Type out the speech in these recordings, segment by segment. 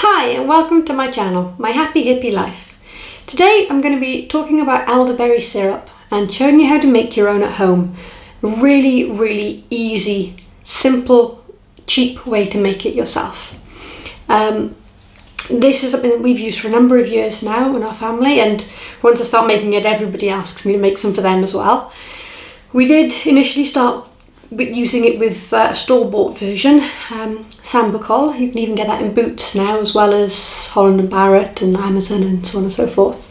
Hi and welcome to my channel, My Happy Hippie Life. Today I'm going to be talking about elderberry syrup and showing you how to make your own at home. A really easy, simple, cheap way to make it yourself. This is something that we've used for a number of years now in our family, and once I start making it, everybody asks me to make some for them as well. We did initially start with using it with a store-bought version, Sambucol. You can even get that in Boots now, as well as Holland & Barrett and Amazon and so on and so forth.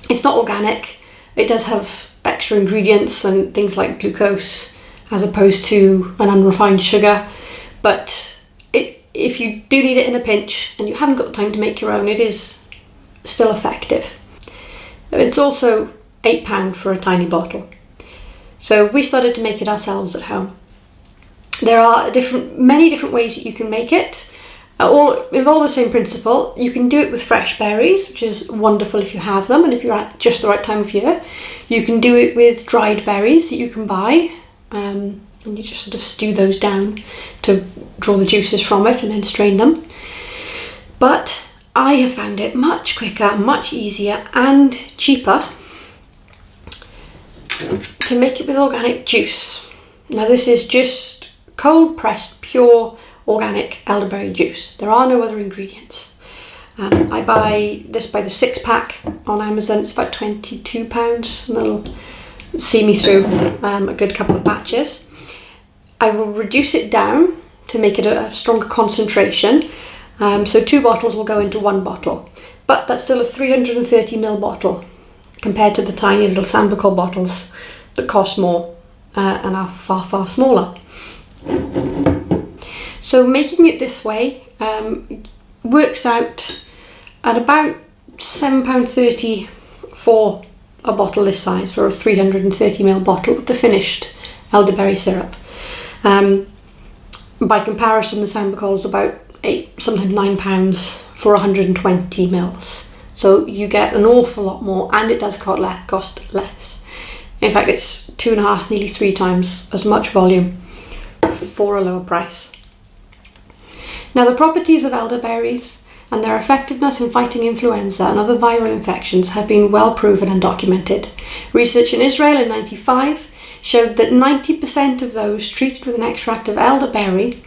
It's not organic. It does have extra ingredients and things like glucose as opposed to an unrefined sugar, but if you do need it in a pinch and you haven't got the time to make your own, it is still effective. It's also £8 for a tiny bottle. So we started to make it ourselves at home. There are many different ways that you can make it, all involve the same principle. You can do it with fresh berries, which is wonderful if you have them and if you're at just the right time of year. You can do it with dried berries that you can buy, and you just sort of stew those down to draw the juices from it and then strain them. But I have found it much quicker, much easier and cheaper to make it with organic juice. Now this is just cold pressed pure organic elderberry juice. There are no other ingredients. I buy this by the 6-pack on Amazon. It's about £22 and it'll see me through a good couple of batches. I will reduce it down to make it a stronger concentration. So 2 bottles will go into 1 bottle, but that's still a 330ml bottle compared to the tiny little Sambucol bottles that cost more and are far smaller. So making it this way works out at about £7.30 for a bottle this size, for a 330ml bottle of the finished elderberry syrup. By comparison, the Sambucol is about sometimes £9 for 120 mils. So you get an awful lot more, and it does cost less. In fact, it's 2.5, nearly 3 times as much volume for a lower price. Now, the properties of elderberries and their effectiveness in fighting influenza and other viral infections have been well proven and documented. Research in Israel in '95 showed that 90% of those treated with an extract of elderberry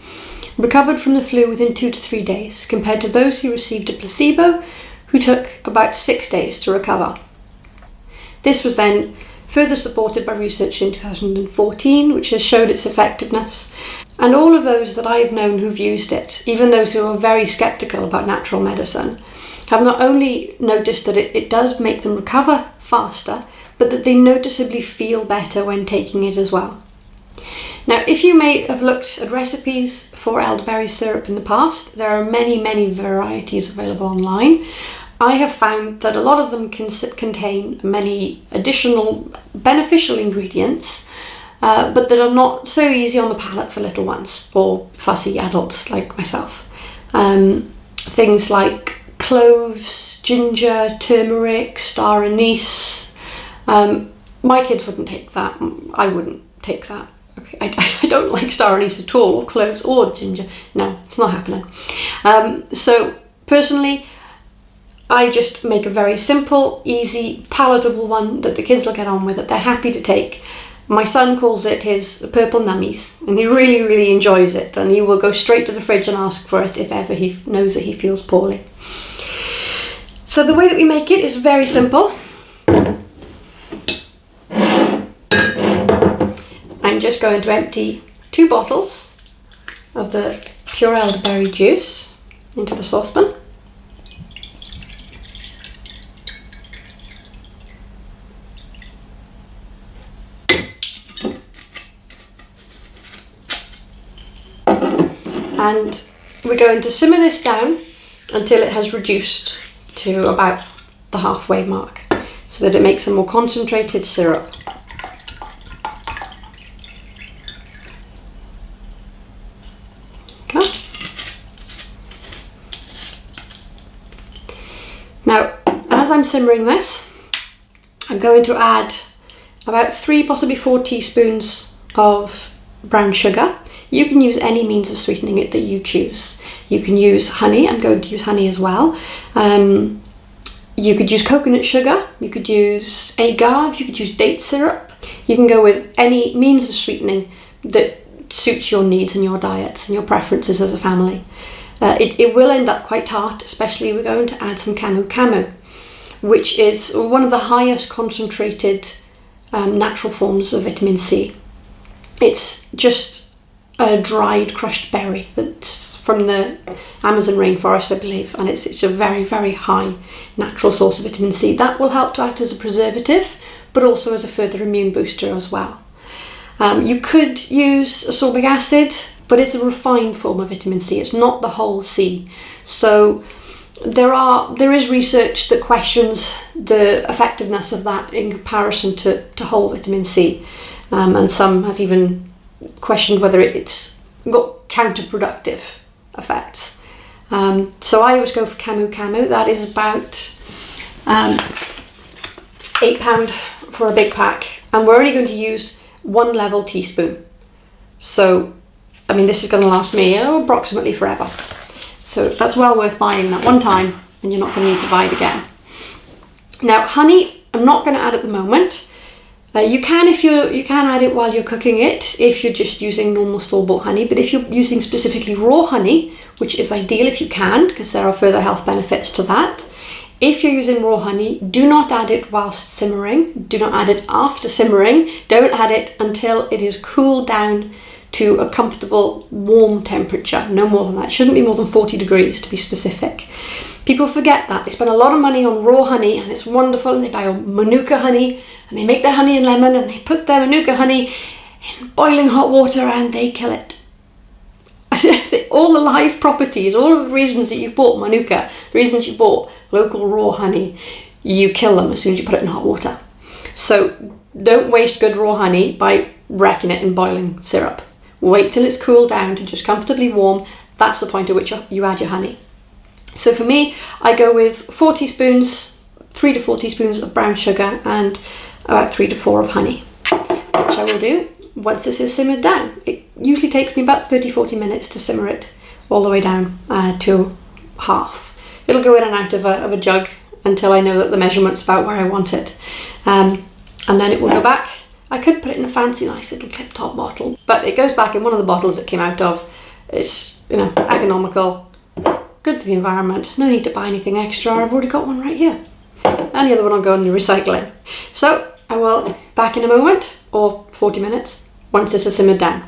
recovered from the flu within 2 to 3 days, compared to those who received a placebo, who took about 6 days to recover. This was then further supported by research in 2014, which has showed its effectiveness. And all of those that I've known who've used it, even those who are very sceptical about natural medicine, have not only noticed that it does make them recover faster, but that they noticeably feel better when taking it as well. Now, if you may have looked at recipes for elderberry syrup in the past, there are many varieties available online. I have found that a lot of them contain many additional beneficial ingredients, but that are not so easy on the palate for little ones or fussy adults like myself. Things like cloves, ginger, turmeric, star anise. My kids wouldn't take that. I wouldn't take that. Okay, I don't like star anise at all, or cloves or ginger. No, it's not happening. So personally, I just make a very simple, easy, palatable one that the kids will get on with, that they're happy to take. My son calls it his purple nummies, and he really enjoys it, and he will go straight to the fridge and ask for it if ever he knows that he feels poorly. So the way that we make it is very simple. I'm just going to empty 2 bottles of the pure elderberry juice into the saucepan. And we're going to simmer this down until it has reduced to about the halfway mark, so that it makes a more concentrated syrup. Okay. Now, as I'm simmering this, I'm going to add about 3, possibly 4 teaspoons of brown sugar. You can use any means of sweetening it that you choose. You can use honey. I'm going to use honey as well. You could use coconut sugar. You could use agave. You could use date syrup. You can go with any means of sweetening that suits your needs and your diets and your preferences as a family. It will end up quite tart, especially we're going to add some camu, which is one of the highest concentrated natural forms of vitamin C. It's just a dried crushed berry that's from the Amazon rainforest, I believe, and it's a very, very high natural source of vitamin C. That will help to act as a preservative, but also as a further immune booster as well. You could use ascorbic acid, but it's a refined form of vitamin C. It's not the whole C. So there is research that questions the effectiveness of that in comparison to whole vitamin C. And some has even questioned whether it's got counterproductive effects. So I always go for camu. That is about £8 for a big pack. And we're only going to use 1 level teaspoon. So, I mean, this is going to last me approximately forever. So that's well worth buying that one time, and you're not going to need to buy it again. Now, honey, I'm not going to add at the moment. You can add it while you're cooking it if you're just using normal store-bought honey, but if you're using specifically raw honey, which is ideal if you can, because there are further health benefits to that. If you're using raw honey, do not add it whilst simmering. Do not add it after simmering. Don't add it until it is cooled down to a comfortable warm temperature. No more than that. It shouldn't be more than 40 degrees to be specific. People forget that. They spend a lot of money on raw honey and it's wonderful, and they buy Manuka honey and they make their honey and lemon and they put their Manuka honey in boiling hot water and they kill it. All the live properties, all of the reasons that you bought Manuka, the reasons you bought local raw honey, you kill them as soon as you put it in hot water. So don't waste good raw honey by wrecking it in boiling syrup. Wait till it's cooled down to just comfortably warm. That's the point at which you add your honey. So for me, I go with 3 to 4 teaspoons of brown sugar and about 3 to 4 of honey, which I will do once this is simmered down. It usually takes me about 30-40 minutes to simmer it all the way down to half. It'll go in and out of a jug until I know that the measurement's about where I want it. And then it will go back. I could put it in a fancy nice little clip top bottle, but it goes back in one of the bottles it came out of. It's, economical, good for the environment. No need to buy anything extra. I've already got one right here. And the other one I'll go in the recycling. So I will back in a moment, or 40 minutes, once this is simmered down.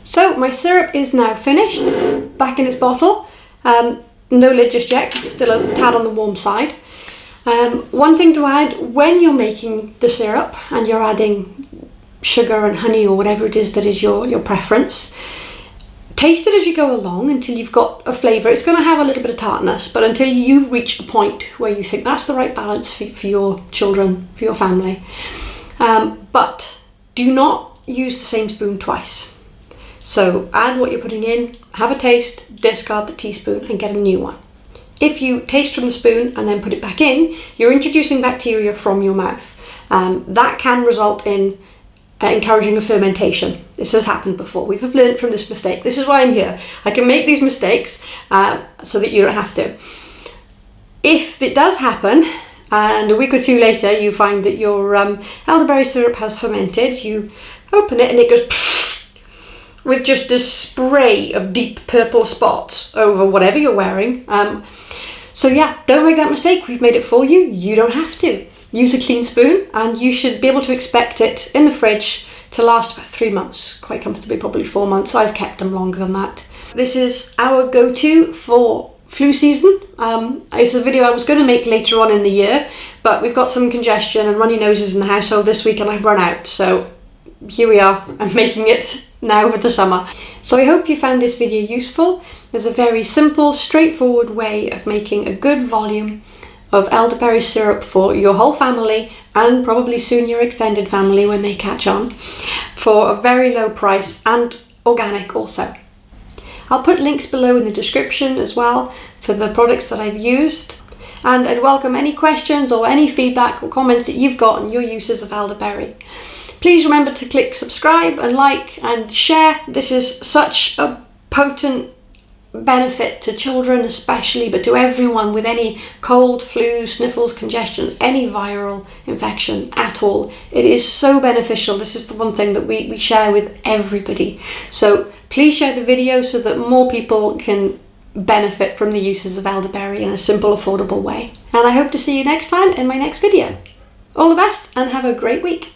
So my syrup is now finished, back in its bottle. No lid just yet because it's still a tad on the warm side. One thing to add, when you're making the syrup and you're adding sugar and honey or whatever it is that is your preference, taste it as you go along until you've got a flavour. It's going to have a little bit of tartness, but until you reach a point where you think that's the right balance for your children, for your family. But do not use the same spoon twice. So add what you're putting in, have a taste, discard the teaspoon and get a new one. If you taste from the spoon and then put it back in, you're introducing bacteria from your mouth. That can result in encouraging a fermentation. This has happened before. We have learned from this mistake. This is why I'm here. I can make these mistakes so that you don't have to. If it does happen, and a week or two later you find that your elderberry syrup has fermented, you open it and it goes with just this spray of deep purple spots over whatever you're wearing. So yeah, don't make that mistake. We've made it for you. You don't have to. Use a clean spoon and you should be able to expect it in the fridge to last about 3 months, quite comfortably, probably 4 months. I've kept them longer than that. This is our go-to for flu season. It's a video I was going to make later on in the year, but we've got some congestion and runny noses in the household this week and I've run out. So here we are. I'm making it now for the summer. So I hope you found this video useful. There's a very simple, straightforward way of making a good volume of elderberry syrup for your whole family and probably soon your extended family when they catch on, for a very low price and organic also. I'll put links below in the description as well for the products that I've used, and I'd welcome any questions or any feedback or comments that you've got on your uses of elderberry. Please remember to click subscribe and like and share. This is such a potent benefit to children especially, but to everyone with any cold, flu, sniffles, congestion, any viral infection at all. It is so beneficial. This is the one thing that we share with everybody. So please share the video so that more people can benefit from the uses of elderberry in a simple, affordable way. And I hope to see you next time in my next video. All the best and have a great week.